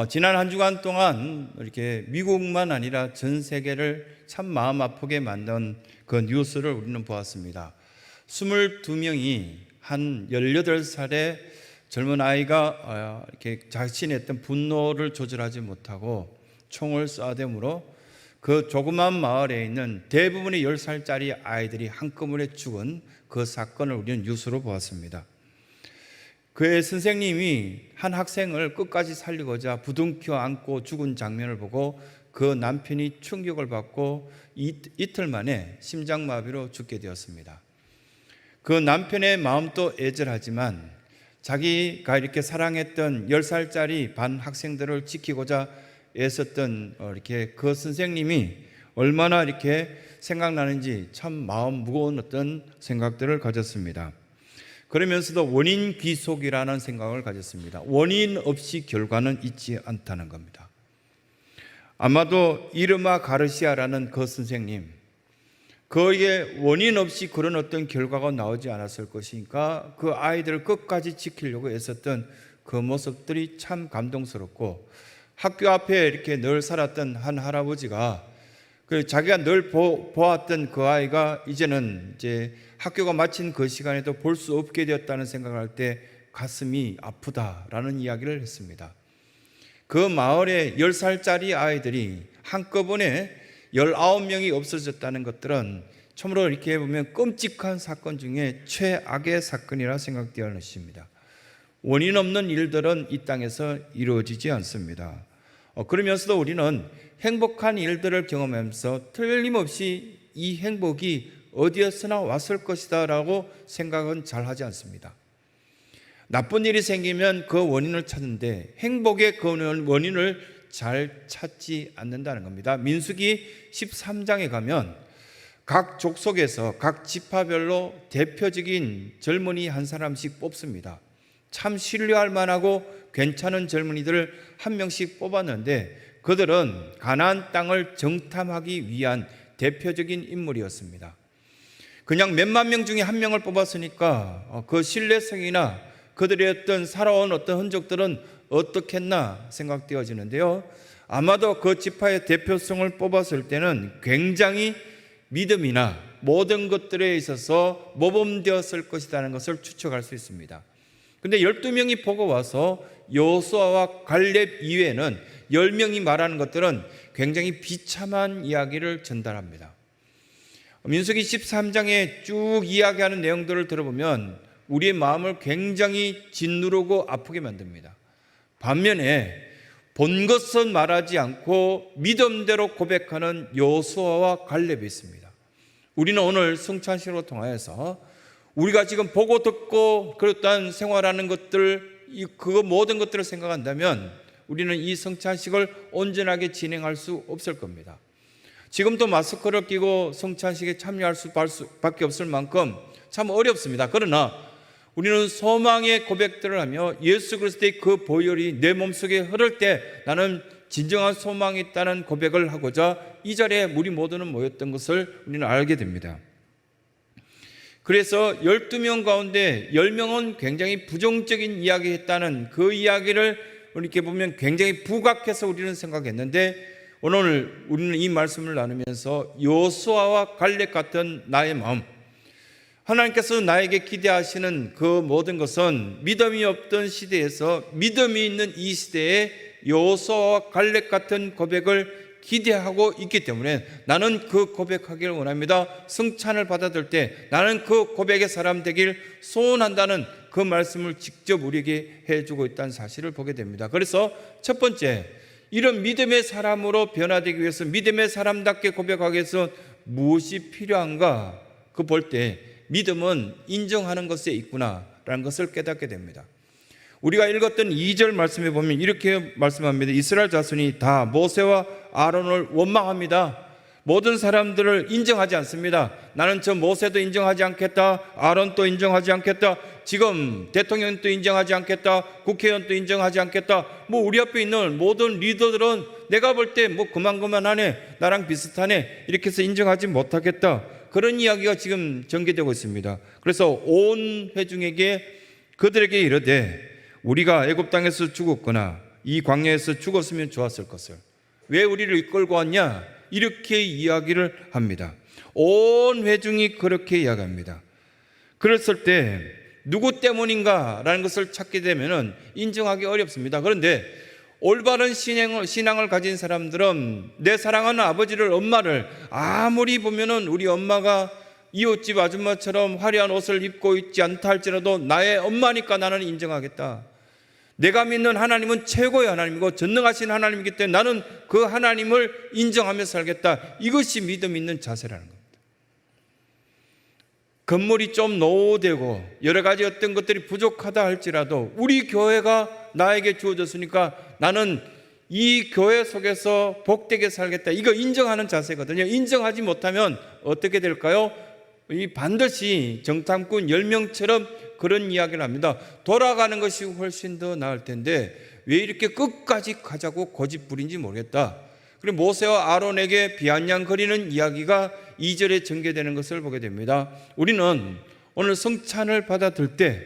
지난 한 주간 동안 이렇게 미국만 아니라 전 세계를 참 마음 아프게 만든 그 뉴스를 우리는 보았습니다. 22명이 한 18살의 젊은 아이가 이렇게 자신의 어떤 분노를 조절하지 못하고 총을 쏴대므로 그 조그만 마을에 있는 대부분의 10살짜리 아이들이 한꺼번에 죽은 그 사건을 우리는 뉴스로 보았습니다. 그의 선생님이 한 학생을 끝까지 살리고자 부둥켜 안고 죽은 장면을 보고 그 남편이 충격을 받고 이틀 만에 심장마비로 죽게 되었습니다. 그 남편의 마음도 애절하지만 자기가 이렇게 사랑했던 10살짜리 반 학생들을 지키고자 애썼던 이렇게 그 선생님이 얼마나 이렇게 생각나는지 참 마음 무거운 어떤 생각들을 가졌습니다. 그러면서도 원인 귀속이라는 생각을 가졌습니다. 원인 없이 결과는 있지 않다는 겁니다. 아마도 이르마 가르시아라는 그 선생님, 그의 원인 없이 그런 어떤 결과가 나오지 않았을 것이니까 그 아이들을 끝까지 지키려고 애썼던 그 모습들이 참 감동스럽고, 학교 앞에 이렇게 늘 살았던 한 할아버지가 자기가 늘 보았던 그 아이가 이제는 이제 학교가 마친 그 시간에도 볼 수 없게 되었다는 생각을 할 때 가슴이 아프다라는 이야기를 했습니다. 그 마을에 10살짜리 아이들이 한꺼번에 19명이 없어졌다는 것들은 참으로 이렇게 보면 끔찍한 사건 중에 최악의 사건이라 생각되어야 하는 것입니다. 원인 없는 일들은 이 땅에서 이루어지지 않습니다. 그러면서도 우리는 행복한 일들을 경험하면서 틀림없이 이 행복이 어디에서나 왔을 것이다 라고 생각은 잘 하지 않습니다. 나쁜 일이 생기면 그 원인을 찾는데 행복의 그 원인을 잘 찾지 않는다는 겁니다. 민수기 13장에 가면 각 족속에서 각 지파별로 대표적인 젊은이 한 사람씩 뽑습니다. 참 신뢰할 만하고 괜찮은 젊은이들을 한 명씩 뽑았는데 그들은 가나안 땅을 정탐하기 위한 대표적인 인물이었습니다. 그냥 몇만 명 중에 한 명을 뽑았으니까 그 신뢰성이나 그들의 어떤 살아온 어떤 흔적들은 어떻겠나 생각되어지는데요. 아마도 그 지파의 대표성을 뽑았을 때는 굉장히 믿음이나 모든 것들에 있어서 모범되었을 것이라는 것을 추측할 수 있습니다. 근데 12명이 보고 와서 여호수아와 갈렙 이외에는 10명이 말하는 것들은 굉장히 비참한 이야기를 전달합니다. 민수기 13장에 쭉 이야기하는 내용들을 들어보면 우리의 마음을 굉장히 짓누르고 아프게 만듭니다. 반면에 본 것은 말하지 않고 믿음대로 고백하는 여호수아와 갈렙이 있습니다. 우리는 오늘 성찬식으로 통하여서 우리가 지금 보고 듣고 그렇다는 생활하는 것들, 그거 모든 것들을 생각한다면 우리는 이 성찬식을 온전하게 진행할 수 없을 겁니다. 지금도 마스크를 끼고 성찬식에 참여할 수밖에 없을 만큼 참 어렵습니다. 그러나 우리는 소망의 고백들을 하며 예수 그리스도의 그 보혈이 내 몸속에 흐를 때 나는 진정한 소망이 있다는 고백을 하고자 이 자리에 우리 모두는 모였던 것을 우리는 알게 됩니다. 그래서 12명 가운데 10명은 굉장히 부정적인 이야기 했다는 그 이야기를 이렇게 보면 굉장히 부각해서 우리는 생각했는데 오늘 우리는 이 말씀을 나누면서 여호수아와 갈렙 같은 나의 마음, 하나님께서 나에게 기대하시는 그 모든 것은 믿음이 없던 시대에서 믿음이 있는 이 시대에 여호수아와 갈렙 같은 고백을 기대하고 있기 때문에 나는 그 고백하기를 원합니다. 성찬을 받아들 때 나는 그 고백의 사람 되길 소원한다는 그 말씀을 직접 우리에게 해주고 있다는 사실을 보게 됩니다. 그래서 첫 번째, 이런 믿음의 사람으로 변화되기 위해서 믿음의 사람답게 고백하기 위해서 무엇이 필요한가? 그 볼 때 믿음은 인정하는 것에 있구나라는 것을 깨닫게 됩니다. 우리가 읽었던 2절 말씀에 보면 이렇게 말씀합니다. 이스라엘 자손이 다 모세와 아론을 원망합니다. 모든 사람들을 인정하지 않습니다. 나는 저 모세도 인정하지 않겠다, 아론도 인정하지 않겠다, 지금 대통령도 인정하지 않겠다, 국회의원도 인정하지 않겠다, 우리 앞에 있는 모든 리더들은 내가 볼 때 그만하네, 나랑 비슷하네, 이렇게 해서 인정하지 못하겠다, 그런 이야기가 지금 전개되고 있습니다. 그래서 온 회중에게 그들에게 이르되 우리가 애굽 땅에서 죽었거나 이 광야에서 죽었으면 좋았을 것을. 왜 우리를 이끌고 왔냐? 이렇게 이야기를 합니다. 온 회중이 그렇게 이야기합니다. 그랬을 때 누구 때문인가 라는 것을 찾게 되면 인정하기 어렵습니다. 그런데 올바른 신앙을 가진 사람들은 내 사랑하는 아버지를, 엄마를 아무리 보면은 우리 엄마가 이웃집 아줌마처럼 화려한 옷을 입고 있지 않다 할지라도 나의 엄마니까 나는 인정하겠다. 내가 믿는 하나님은 최고의 하나님이고 전능하신 하나님이기 때문에 나는 그 하나님을 인정하며 살겠다. 이것이 믿음 있는 자세라는 겁니다. 건물이 좀 노후되고 여러 가지 어떤 것들이 부족하다 할지라도 우리 교회가 나에게 주어졌으니까 나는 이 교회 속에서 복되게 살겠다. 이거 인정하는 자세거든요. 인정하지 못하면 어떻게 될까요? 반드시 정탐꾼 10명처럼 그런 이야기를 합니다. 돌아가는 것이 훨씬 더 나을 텐데 왜 이렇게 끝까지 가자고 고집부린지 모르겠다. 그리고 모세와 아론에게 비아냥거리는 이야기가 2절에 전개되는 것을 보게 됩니다. 우리는 오늘 성찬을 받아들 때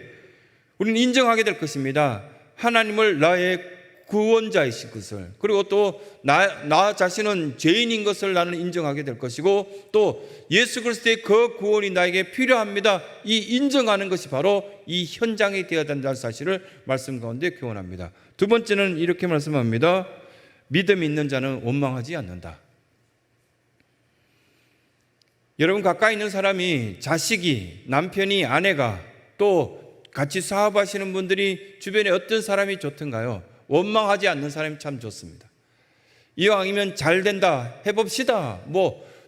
우리는 인정하게 될 것입니다. 하나님을 나의 구원자이신 것을, 그리고 또 나 자신은 죄인인 것을 나는 인정하게 될 것이고, 또 예수 그리스도의 그 구원이 나에게 필요합니다. 이 인정하는 것이 바로 이 현장이 되어야 된다는 사실을 말씀 가운데 교훈합니다. 두 번째는 이렇게 말씀합니다. 믿음이 있는 자는 원망하지 않는다. 여러분, 가까이 있는 사람이, 자식이, 남편이, 아내가, 또 같이 사업하시는 분들이 주변에 어떤 사람이 좋던가요? 원망하지 않는 사람이 참 좋습니다. 이왕이면 잘 된다, 해봅시다,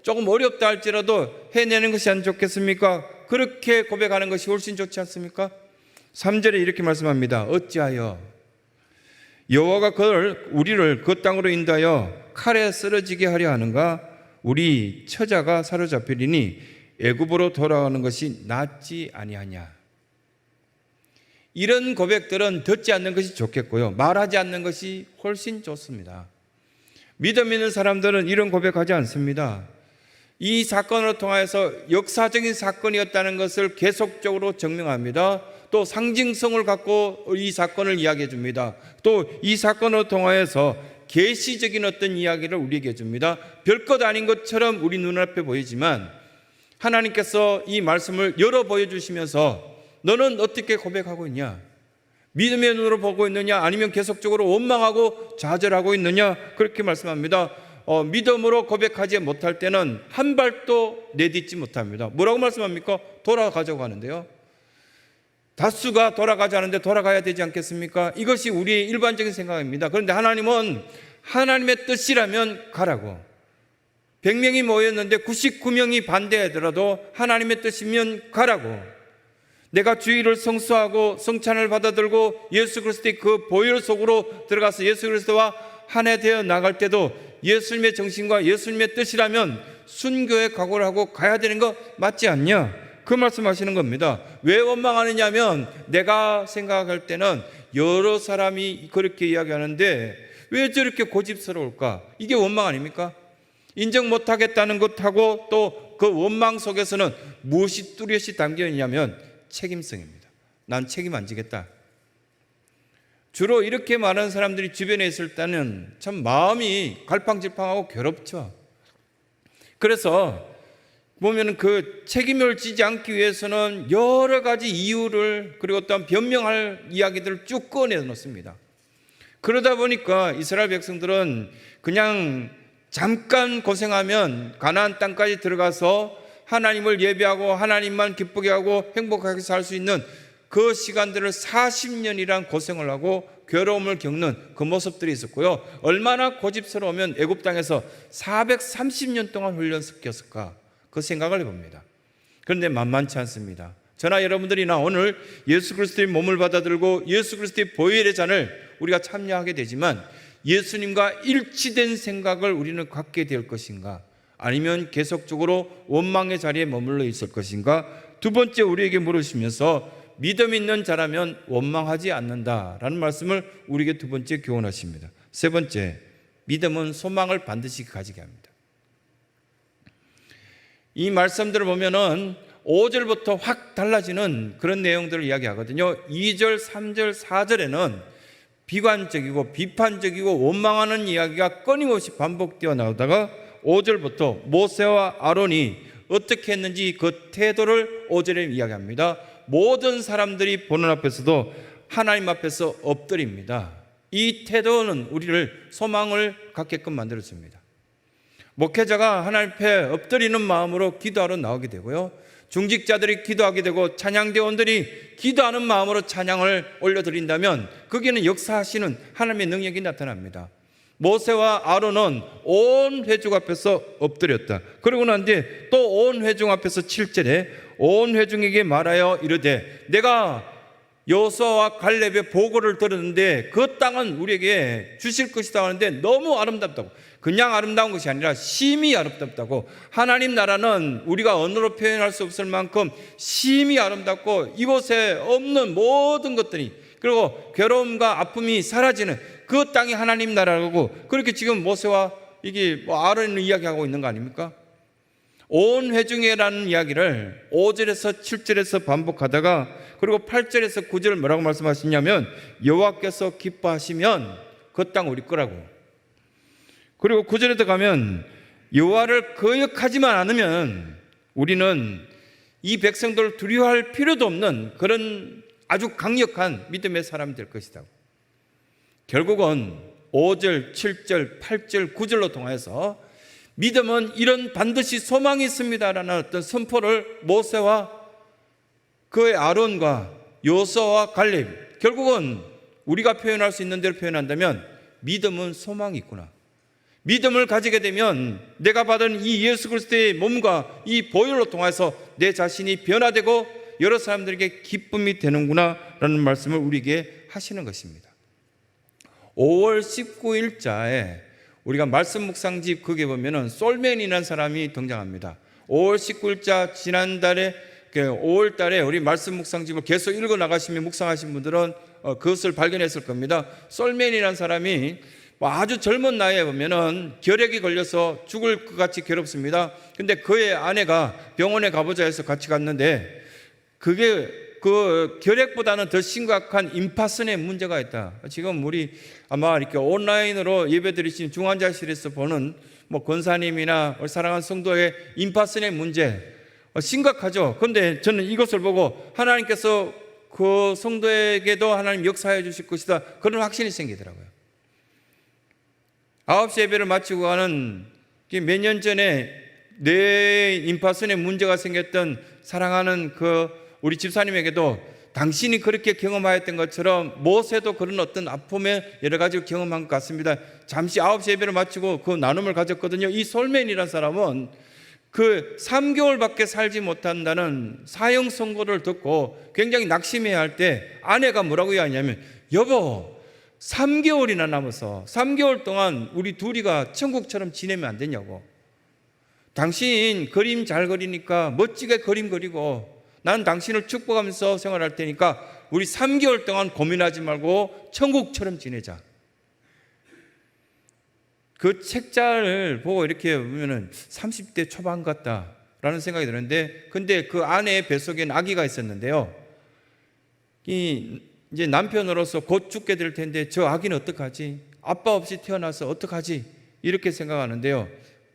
조금 어렵다 할지라도 해내는 것이 안 좋겠습니까? 그렇게 고백하는 것이 훨씬 좋지 않습니까? 3절에 이렇게 말씀합니다. 어찌하여 여호와가 우리를 그 땅으로 인도하여 칼에 쓰러지게 하려 하는가? 우리 처자가 사로잡히리니 애굽으로 돌아가는 것이 낫지 아니하냐. 이런 고백들은 듣지 않는 것이 좋겠고요, 말하지 않는 것이 훨씬 좋습니다. 믿음 있는 사람들은 이런 고백하지 않습니다. 이 사건을 통해서 역사적인 사건이었다는 것을 계속적으로 증명합니다. 또 상징성을 갖고 이 사건을 이야기해 줍니다. 또 이 사건을 통해서 계시적인 어떤 이야기를 우리에게 해줍니다. 별것 아닌 것처럼 우리 눈앞에 보이지만 하나님께서 이 말씀을 열어 보여주시면서 너는 어떻게 고백하고 있냐? 믿음의 눈으로 보고 있느냐? 아니면 계속적으로 원망하고 좌절하고 있느냐? 그렇게 말씀합니다. 믿음으로 고백하지 못할 때는 한 발도 내딛지 못합니다. 뭐라고 말씀합니까? 돌아가자고 하는데요. 다수가 돌아가지 않는데 돌아가야 되지 않겠습니까? 이것이 우리의 일반적인 생각입니다. 그런데 하나님은 하나님의 뜻이라면 가라고. 100명이 모였는데 99명이 반대하더라도 하나님의 뜻이면 가라고. 내가 주일을 성수하고 성찬을 받아들고 예수 그리스도의 그 보혈 속으로 들어가서 예수 그리스도와 한 해 되어 나갈 때도 예수님의 정신과 예수님의 뜻이라면 순교의 각오를 하고 가야 되는 거 맞지 않냐? 그 말씀하시는 겁니다. 왜 원망하느냐 하면 내가 생각할 때는 여러 사람이 그렇게 이야기하는데 왜 저렇게 고집스러울까? 이게 원망 아닙니까? 인정 못하겠다는 것하고 또 그 원망 속에서는 무엇이 뚜렷이 담겨 있냐면 책임성입니다. 난 책임 안 지겠다. 주로 이렇게 많은 사람들이 주변에 있을 때는 참 마음이 갈팡질팡하고 괴롭죠. 그래서 보면 그 책임을 지지 않기 위해서는 여러 가지 이유를, 그리고 또한 변명할 이야기들을 쭉 꺼내 놓습니다. 그러다 보니까 이스라엘 백성들은 그냥 잠깐 고생하면 가나안 땅까지 들어가서 하나님을 예배하고 하나님만 기쁘게 하고 행복하게 살 수 있는 그 시간들을 40년이란 고생을 하고 괴로움을 겪는 그 모습들이 있었고요. 얼마나 고집스러우면 애굽 땅에서 430년 동안 훈련시켰을까, 그 생각을 해봅니다. 그런데 만만치 않습니다. 저나 여러분들이나 오늘 예수 그리스도의 몸을 받아들고 예수 그리스도의 보혈의 잔을 우리가 참여하게 되지만 예수님과 일치된 생각을 우리는 갖게 될 것인가, 아니면 계속적으로 원망의 자리에 머물러 있을 것인가. 두 번째, 우리에게 물으시면서 믿음 있는 자라면 원망하지 않는다라는 말씀을 우리에게 두 번째 교훈하십니다. 세 번째, 믿음은 소망을 반드시 가지게 합니다. 이 말씀들을 보면은 5절부터 확 달라지는 그런 내용들을 이야기하거든요. 2절, 3절, 4절에는 비관적이고 비판적이고 원망하는 이야기가 끊임없이 반복되어 나오다가 5절부터 모세와 아론이 어떻게 했는지 그 태도를 5절에 이야기합니다. 모든 사람들이 보는 앞에서도 하나님 앞에서 엎드립니다. 이 태도는 우리를 소망을 갖게끔 만들어줍니다. 목회자가 하나님 앞에 엎드리는 마음으로 기도하러 나오게 되고요, 중직자들이 기도하게 되고 찬양대원들이 기도하는 마음으로 찬양을 올려드린다면 거기에는 역사하시는 하나님의 능력이 나타납니다. 모세와 아론은 온 회중 앞에서 엎드렸다. 그러고 난 뒤에 또 온 회중 앞에서 7절에 온 회중에게 말하여 이르되 내가 여호수아와 갈렙의 보고를 들었는데 그 땅은 우리에게 주실 것이다 하는데 너무 아름답다고, 그냥 아름다운 것이 아니라 심히 아름답다고, 하나님 나라는 우리가 언어로 표현할 수 없을 만큼 심히 아름답고 이곳에 없는 모든 것들이, 그리고 괴로움과 아픔이 사라지는 그 땅이 하나님 나라라고, 그렇게 지금 모세와 이게 아론을 이야기하고 있는 거 아닙니까? 온 회중이라는 이야기를 5절에서 7절에서 반복하다가, 그리고 8절에서 9절을 뭐라고 말씀하시냐면 여호와께서 기뻐하시면 그 땅 우리 거라고. 그리고 9절에 들어가면 여호와를 거역하지만 않으면 우리는 이 백성들을 두려워할 필요도 없는 그런 아주 강력한 믿음의 사람이 될 것이다. 결국은 5절, 7절, 8절, 9절로 통해서 믿음은 이런 반드시 소망이 있습니다라는 어떤 선포를 모세와 그의 아론과 여호수아와 갈렙, 결국은 우리가 표현할 수 있는 대로 표현한다면 믿음은 소망이 있구나, 믿음을 가지게 되면 내가 받은 이 예수 그리스도의 몸과 이 보혈로 통해서 내 자신이 변화되고 여러 사람들에게 기쁨이 되는구나 라는 말씀을 우리에게 하시는 것입니다. 5월 19일자에 우리가 말씀 묵상집 거기에 보면은 솔맨이라는 사람이 등장합니다. 5월 19일자 지난달에 5월 달에 우리 말씀 묵상집을 계속 읽어 나가시면 묵상하신 분들은 그것을 발견했을 겁니다. 솔맨이라는 사람이 아주 젊은 나이에 보면은 결핵이 걸려서 죽을 것 같이 괴롭습니다. 근데 그의 아내가 병원에 가보자 해서 같이 갔는데 그게 그 결핵보다는 더 심각한 임파선의 문제가 있다. 지금 우리 아마 이렇게 온라인으로 예배드리신 중환자실에서 보는 권사님이나 사랑하는 성도의 임파선의 문제 심각하죠. 그런데 저는 이것을 보고 하나님께서 그 성도에게도 하나님 역사해 주실 것이다, 그런 확신이 생기더라고요. 9시 예배를 마치고 가는 몇 년 전에 뇌 임파선에 문제가 생겼던 사랑하는 그 우리 집사님에게도 당신이 그렇게 경험하였던 것처럼 모세도 그런 어떤 아픔의 여러 가지를 경험한 것 같습니다. 잠시 9시 예배를 마치고 그 나눔을 가졌거든요. 이 솔맨이라는 사람은 그 3개월밖에 살지 못한다는 사형 선고를 듣고 굉장히 낙심해야 할 때 아내가 뭐라고 이야기하냐면, 여보 3개월이나 남아서 3개월 동안 우리 둘이가 천국처럼 지내면 안 되냐고. 당신 그림 잘 그리니까 멋지게 그림 그리고 난 당신을 축복하면서 생활할 테니까 우리 3개월 동안 고민하지 말고 천국처럼 지내자. 그 책자를 보고 이렇게 보면은 30대 초반 같다라는 생각이 드는데, 근데 그 아내의 뱃속에는 아기가 있었는데요. 이제 남편으로서 곧 죽게 될 텐데 저 아기는 어떡하지? 아빠 없이 태어나서 어떡하지? 이렇게 생각하는데요.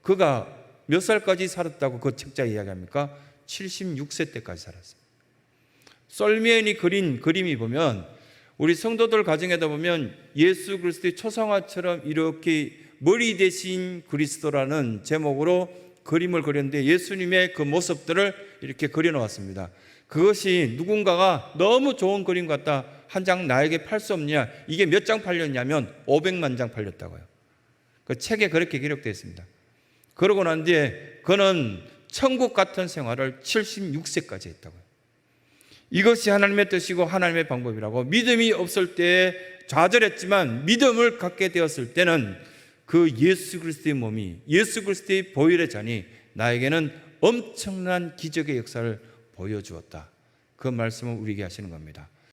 그가 몇 살까지 살았다고 그 책자에 이야기합니까? 76세 때까지 살았습니다. 솔맨이 그린 그림이 보면 우리 성도들 가정에다 보면 예수 그리스도의 초상화처럼 이렇게 머리 대신 그리스도라는 제목으로 그림을 그렸는데 예수님의 그 모습들을 이렇게 그려놓았습니다. 그것이 누군가가 너무 좋은 그림 같다, 한 장 나에게 팔 수 없느냐, 이게 몇 장 팔렸냐면 500만 장 팔렸다고요. 그 책에 그렇게 기록되어 있습니다. 그러고 난 뒤에 그는 천국 같은 생활을 76세까지 했다고요. 이것이 하나님의 뜻이고 하나님의 방법이라고. 믿음이 없을 때에 좌절했지만 믿음을 갖게 되었을 때는 그 예수 그리스도의 몸이, 예수 그리스도의 보혈의 잔이 나에게는 엄청난 기적의 역사를 보여주었다. 그 말씀을 우리에게 하시는 겁니다.